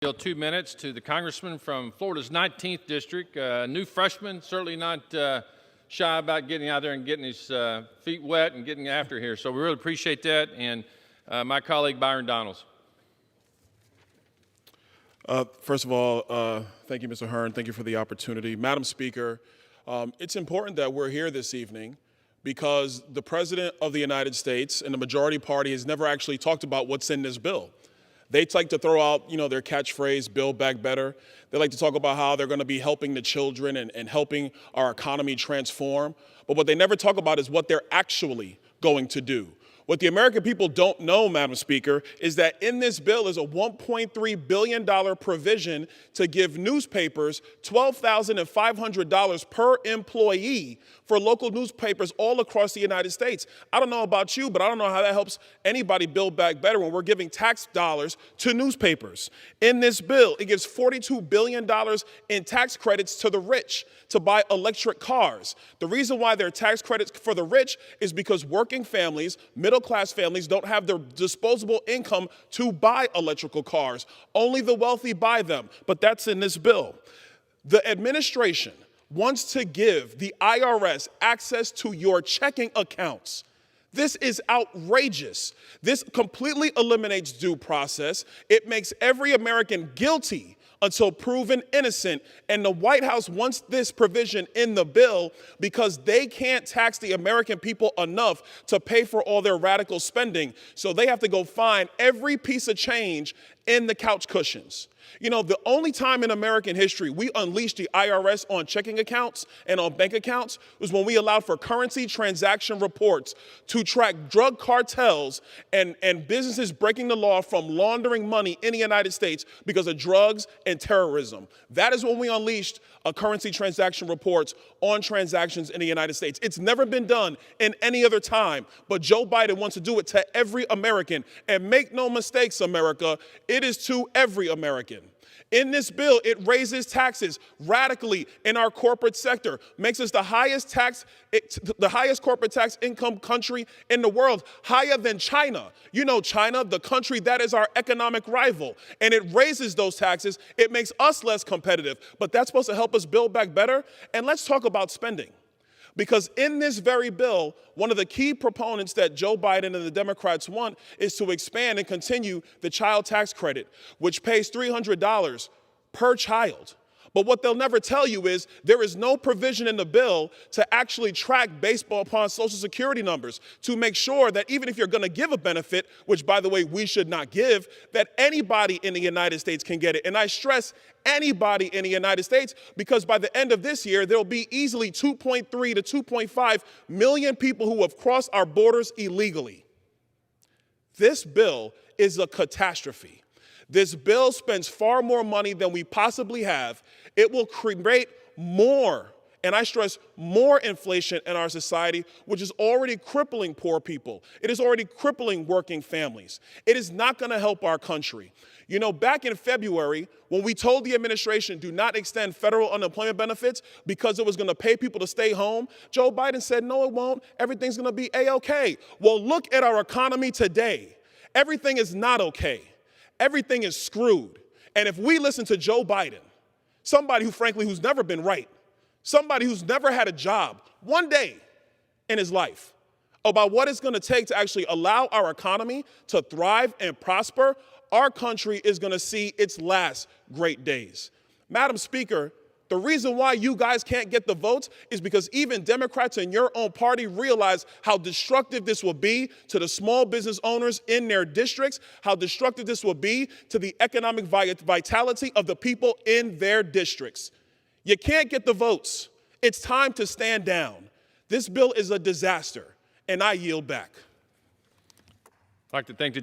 Yield 2 minutes to the congressman from Florida's 19th district, new freshman, certainly not shy about getting out there and getting his feet wet and getting after here. So we really appreciate that. And my colleague, Byron Donalds. First of all, thank you, Mr. Hearn. Thank you for the opportunity. Madam Speaker, it's important that we're here this evening because the President of the United States and the majority party has never actually talked about what's in this bill. They like to throw out, their catchphrase, Build Back Better. They like to talk about how they're going to be helping the children and helping our economy transform. But what they never talk about is what they're actually going to do. What the American people don't know, Madam Speaker, is that in this bill is a $1.3 billion provision to give newspapers $12,500 per employee for local newspapers all across the United States. I don't know about you, but I don't know how that helps anybody build back better when we're giving tax dollars to newspapers. In this bill, it gives $42 billion in tax credits to the rich to buy electric cars. The reason why there are tax credits for the rich is because working families, middle-class families, don't have the disposable income to buy electrical cars. Only the wealthy buy them, but that's in this bill. The administration wants to give the IRS access to your checking accounts. This is outrageous. This completely eliminates due process. It makes every American guilty until proven innocent. And the White House wants this provision in the bill because they can't tax the American people enough to pay for all their radical spending. So they have to go find every piece of change in the couch cushions. The only time in American history we unleashed the IRS on checking accounts and on bank accounts was when we allowed for currency transaction reports to track drug cartels and businesses breaking the law from laundering money in the United States because of drugs and terrorism. That is when we unleashed currency transaction reports on transactions in the United States. It's never been done in any other time, but Joe Biden wants to do it to every American. And make no mistakes, America, it is to every American. In this bill, it raises taxes radically in our corporate sector, makes us the highest corporate tax income country in the world, higher than China. China, the country that is our economic rival, and it raises those taxes. It makes us less competitive, but that's supposed to help us build back better. And let's talk about spending. Because in this very bill, one of the key proponents that Joe Biden and the Democrats want is to expand and continue the child tax credit, which pays $300 per child. But what they'll never tell you is there is no provision in the bill to actually track based upon Social Security numbers to make sure that even if you're going to give a benefit, which, by the way, we should not give, that anybody in the United States can get it. And I stress anybody in the United States because by the end of this year, there will be easily 2.3 to 2.5 million people who have crossed our borders illegally. This bill is a catastrophe. This bill spends far more money than we possibly have. It will create more, and I stress more, inflation in our society, which is already crippling poor people. It is already crippling working families. It is not going to help our country. Back in February, when we told the administration do not extend federal unemployment benefits because it was going to pay people to stay home, Joe Biden said, no, it won't. Everything's going to be A-OK. Well, look at our economy today. Everything is not okay. Everything is screwed. And if we listen to Joe Biden, somebody who's never been right, somebody who's never had a job one day in his life, about what it's going to take to actually allow our economy to thrive and prosper, our country is going to see its last great days. Madam Speaker, the reason why you guys can't get the votes is because even Democrats in your own party realize how destructive this will be to the small business owners in their districts, how destructive this will be to the economic vitality of the people in their districts. You can't get the votes. It's time to stand down. This bill is a disaster, and I yield back. I'd like to thank the